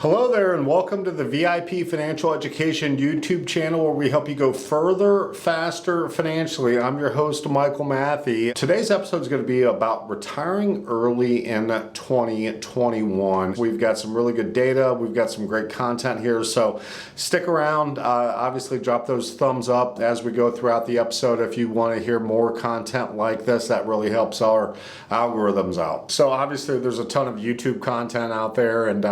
Hello there and welcome to the VIP Financial Education YouTube channel where we help you go further, faster financially. I'm your host, Michael Mathe. Today's episode is going to be about retiring early in 2021. We've got some really good data. We've got some great content here, so stick around. Obviously, drop those thumbs up as we go throughout the episode if you want to hear more content like this. That really helps our algorithms out. So obviously, there's a ton of YouTube content out there, and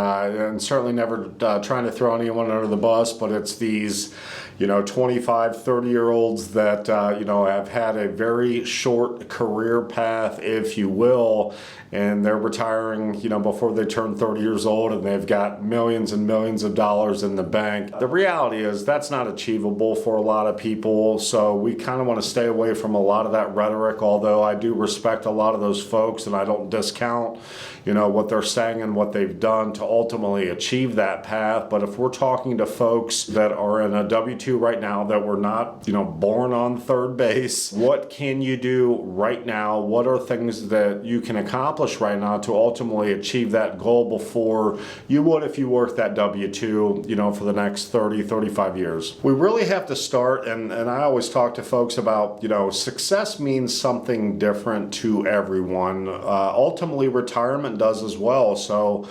certainly never trying to throw anyone under the bus, but it's these 25, 30-year-olds that have had a very short career path, if you will, and they're retiring before they turn 30 years old, and they've got millions and millions of dollars in the bank. The reality is that's not achievable for a lot of people, so we kind of want to stay away from a lot of that rhetoric, although I do respect a lot of those folks and I don't discount what they're saying and what they've done to ultimately achieve that path. But if we're talking to folks that are in a W-2 right now that were not born on third base, what can you do right now? What are things that you can accomplish right now to ultimately achieve that goal before you would if you worked that W-2 for the next 30, 35 years? We really have to start, and I always talk to folks about success means something different to everyone. Ultimately, retirement does as well. So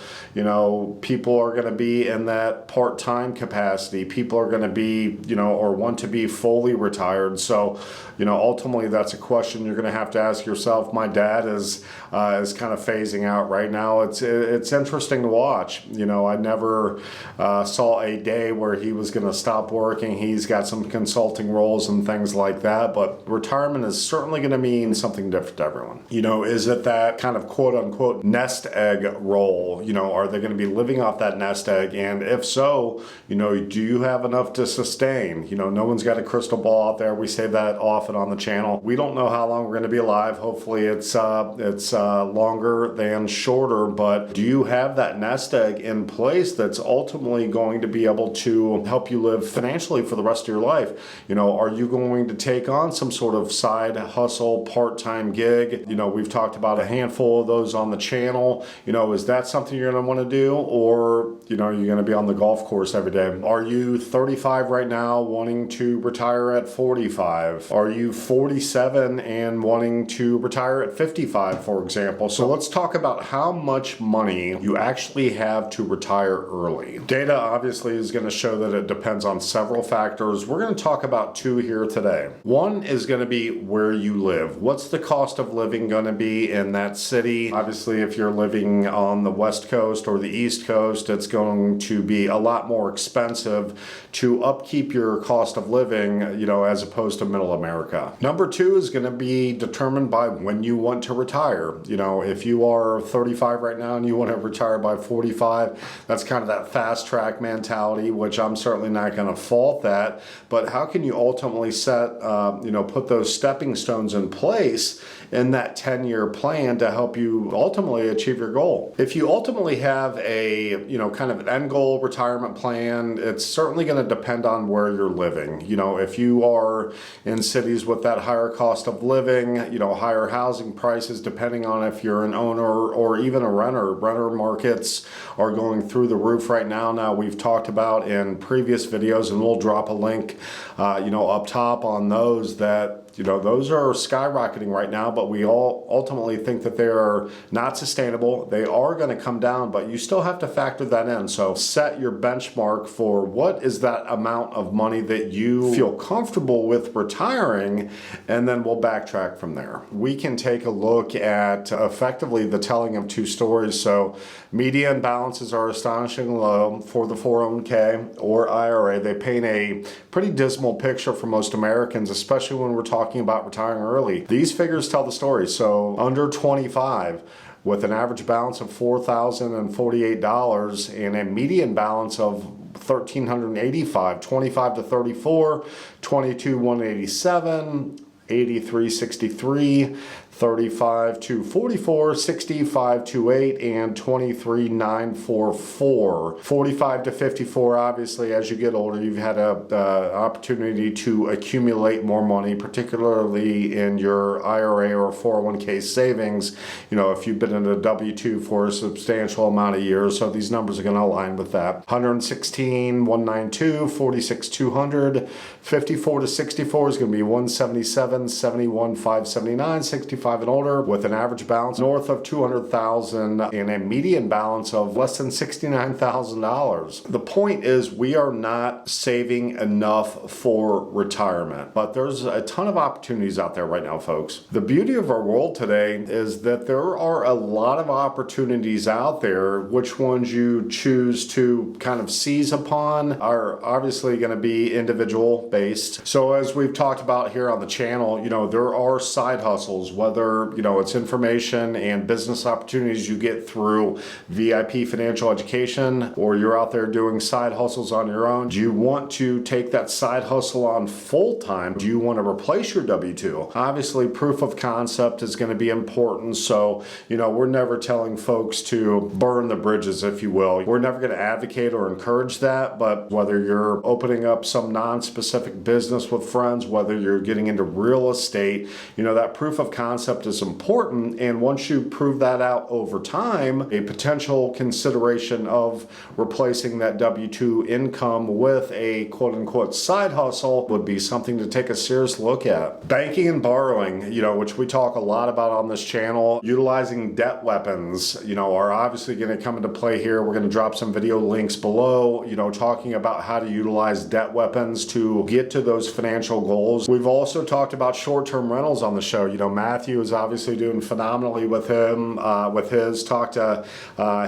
people are going to be in that part-time capacity. People are going to be or want to be fully retired. So ultimately that's a question you're going to have to ask yourself. My dad is kind of phasing out right now. It's interesting to watch. I never saw a day where he was going to stop working. He's got some consulting roles and things like that, but retirement is certainly going to mean something different to everyone. Is it that kind of quote unquote nest egg role? Are they going to be living off that nest egg? And if so, do you have enough to sustain? No one's got a crystal ball out there. We say that often on the channel. We don't know how long we're going to be alive. Hopefully it's longer than shorter, but do you have that nest egg in place that's ultimately going to be able to help you live financially for the rest of your life? Are you going to take on some sort of side hustle, part-time gig? We've talked about a handful of those on the channel. Is that something you're going to want to do? Or, you're going to be on the golf course every day? Are you 35 right now wanting to retire at 45? Are you 47 and wanting to retire at 55, for example? So let's talk about how much money you actually have to retire early. Data obviously is going to show that it depends on several factors. We're going to talk about two here today. One is going to be where you live. What's the cost of living going to be in that city? Obviously, if you're living on the West Coast or the East Coast, it's going to be a lot more expensive to upkeep your cost of living, as opposed to middle America. Number two is going to be determined by when you want to retire. If you are 35 right now and you want to retire by 45, that's kind of that fast track mentality, which I'm certainly not going to fault that. But how can you ultimately put those stepping stones in place in that 10-year plan to help you ultimately achieve your goal? If you ultimately have a, kind of an end goal retirement plan, it's certainly going to depend on where you're living. If you are in cities with that higher cost of living, higher housing prices, depending on if you're an owner or even a renter. Renter markets are going through the roof right now. Now, we've talked about in previous videos, and we'll drop a link, up top on those that those are skyrocketing right now, but we all ultimately think that they are not sustainable. They are going to come down, but you still have to factor that in. So set your benchmark for what is that amount of money that you feel comfortable with retiring, and then we'll backtrack from there. We can take a look at effectively the telling of two stories. So median balances are astonishingly low for the 401k or IRA. They paint a pretty dismal picture for most Americans, especially when we're talking about retiring early. These figures tell the story. So under 25, with an average balance of $4,048 and a median balance of $1,385, 25 to 34, 22,187, 83.63, 35-244, 65-28, and 23-944. 45-54, obviously, as you get older, you've had an opportunity to accumulate more money, particularly in your IRA or 401k savings, if you've been in a W-2 for a substantial amount of years. So these numbers are going to align with that. 116, 192, 46, 200, 54-64 is going to be 177, 71, 579, 65 and older, with an average balance north of 200,000 and a median balance of less than $69,000. The point is, we are not saving enough for retirement, but there's a ton of opportunities out there right now, folks. The beauty of our world today is that there are a lot of opportunities out there. Which ones you choose to kind of seize upon are obviously going to be individual based. So as we've talked about here on the channel, there are side hustles, whether, it's information and business opportunities you get through VIP financial education, or you're out there doing side hustles on your own. Do you want to take that side hustle on full time? Do you want to replace your W-2? Obviously, proof of concept is going to be important. So, we're never telling folks to burn the bridges, if you will. We're never going to advocate or encourage that, but whether you're opening up some non-specific business with friends, whether you're getting into real estate, that proof of concept is important. And once you prove that out over time, a potential consideration of replacing that W-2 income with a quote-unquote side hustle would be something to take a serious look at. Banking and borrowing, which we talk a lot about on this channel, utilizing debt weapons, are obviously going to come into play here. We're going to drop some video links below, talking about how to utilize debt weapons to get to those financial goals. We've also talked about short-term rentals on the show. Matthew is obviously doing phenomenally with him, talked to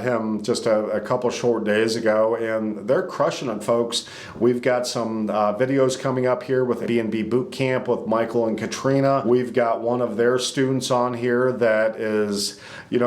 him just a couple short days ago, and they're crushing it, folks. We've got some videos coming up here with B&B Boot Camp with Michael and Katrina. We've got one of their students on here that is,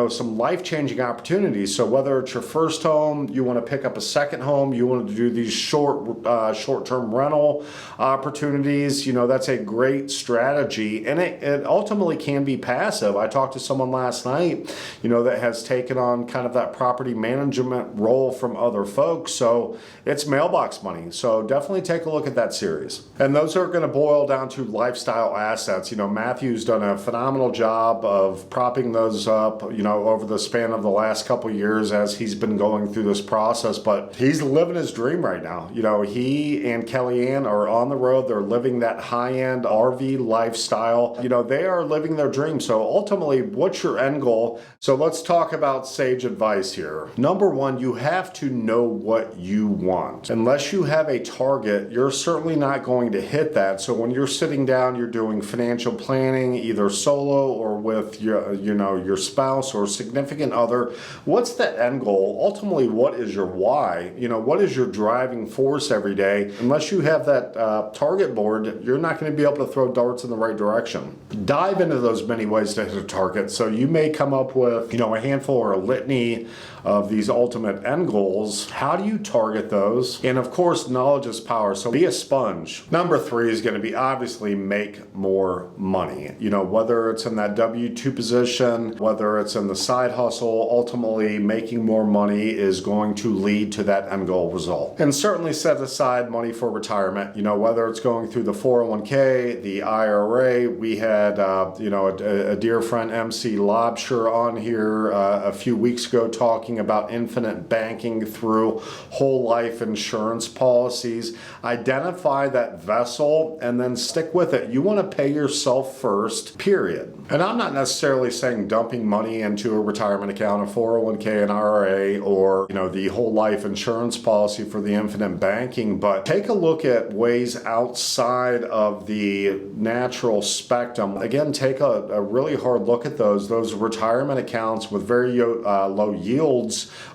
some life-changing opportunities. So whether it's your first home, you want to pick up a second home, you want to do these short-term rental opportunities, that's a great strategy. And it ultimately can be passive. I talked to someone last night, that has taken on kind of that property management role from other folks. So it's mailbox money. So definitely take a look at that series. And those are going to boil down to lifestyle assets. Matthew's done a phenomenal job of propping those up, over the span of the last couple years as he's been going through this process. But he's living his dream right now. He and Kellyanne are on the road. They're living that high-end RV lifestyle. They are living their dream. So ultimately, what's your end goal? So let's talk about sage advice here. Number one, you have to know what you want. Unless you have a target, you're certainly not going to hit that. So when you're sitting down, you're doing financial planning, either solo or with your spouse or significant other. What's that end goal? Ultimately, what is your why? What is your driving force every day? Unless you have that target board, you're not going to be able to throw darts in the right direction. Dive into those many ways to hit a target. So you may come up with, a handful or a litany of these ultimate end goals. How do you target those? And of course, knowledge is power. So be a sponge. Number three is going to be obviously make more money. Whether it's in that W-2 position, whether it's in the side hustle, ultimately making more money is going to lead to that end goal result. And certainly set aside money for retirement, whether it's going through the 401k, the IRA. We had, a dear friend, MC Lobsher, on here a few weeks ago talking about infinite banking through whole life insurance policies. Identify that vessel and then stick with it. You want to pay yourself first, period. And I'm not necessarily saying dumping money into a retirement account, a 401k, an IRA, or the whole life insurance policy for the infinite banking, but take a look at ways outside of the natural spectrum. Again, take a really hard look at those retirement accounts with very low yields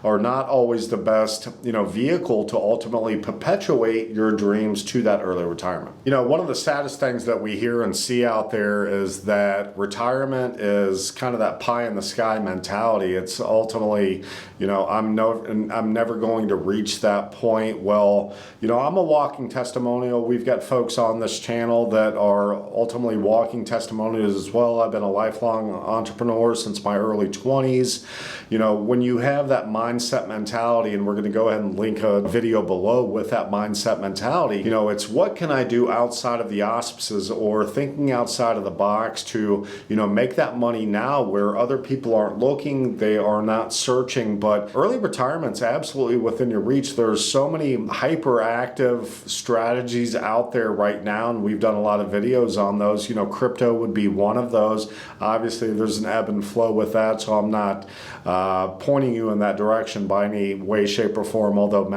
are not always the best vehicle to ultimately perpetuate your dreams to that early retirement. One of the saddest things that we hear and see out there is that retirement is kind of that pie in the sky mentality. It's ultimately, I'm never going to reach that point. Well, I'm a walking testimonial. We've got folks on this channel that are ultimately walking testimonials as well. successful. I've been a lifelong entrepreneur since my early 20s. You know, when you have that mindset mentality, and we're going to go ahead and link a video below with that mindset mentality, you know, it's what can I do outside of the auspices, or thinking outside of the box to, you know, make that money now where other people aren't looking, they are not searching. But early retirement's absolutely within your reach. There's so many hyperactive strategies out there right now, and we've done a lot of videos on those. You know, crypto would be one of those. Obviously, there's an ebb and flow with that, so I'm not pointing you in that direction by any way, shape, or form, although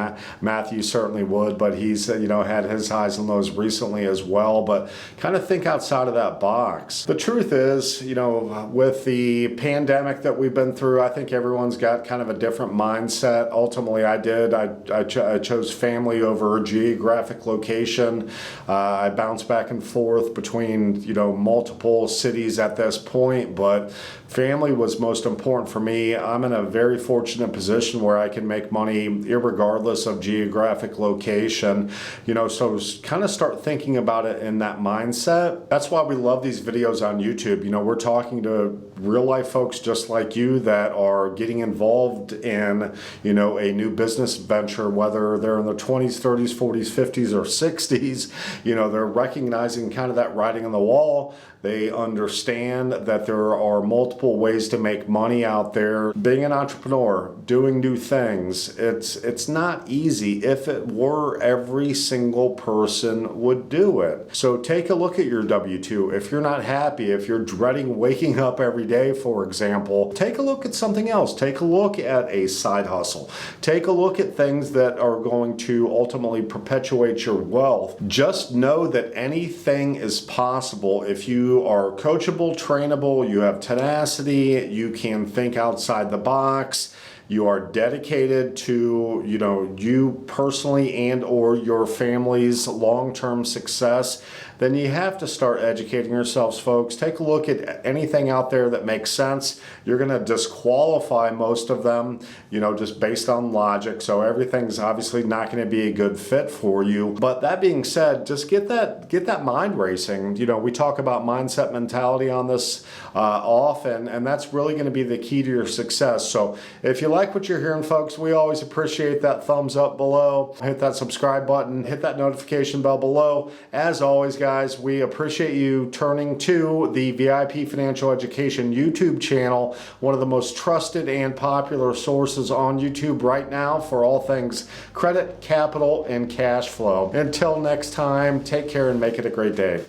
Matthew certainly would, but he's, you know, had his highs and lows recently as well. But kind of think outside of that box. The truth is, you know, with the pandemic that we've been through, I think everyone's got kind of a different mindset. Ultimately, I did. I chose family over geographic location. I bounced back and forth between, you know, multiple cities at this point, but family was most important for me. I'm in a very fortunate position where I can make money irregardless of geographic location, you know, so kind of start thinking about it in that mindset. That's why we love these videos on YouTube. You know, we're talking to real life folks just like you that are getting involved in, you know, a new business venture, whether they're in their 20s, 30s, 40s, 50s, or 60s. You know, they're recognizing kind of that writing on the wall. They understand that there are multiple ways to make money out there. Being an entrepreneur, doing new things, it's not easy. If it were, every single person would do it. So take a look at your W-2. If you're not happy, if you're dreading waking up every day, for example, take a look at something else. Take a look at a side hustle. Take a look at things that are going to ultimately perpetuate your wealth. Just know that anything is possible if you are coachable, trainable, you have tenacity, you can think outside the box, you are dedicated to, you know, you personally and or your family's long-term success, then you have to start educating yourselves, folks. Take a look at anything out there that makes sense. You're going to disqualify most of them, you know, just based on logic. So everything's obviously not going to be a good fit for you. But that being said, just get that mind racing. You know, we talk about mindset mentality on this often, and that's really going to be the key to your success. So if you like what you're hearing, folks, we always appreciate that thumbs up below. Hit that subscribe button, hit that notification bell below. As always, guys, we appreciate you turning to the VIP Financial Education YouTube channel, one of the most trusted and popular sources on YouTube right now for all things credit, capital, and cash flow. Until next time, take care and make it a great day.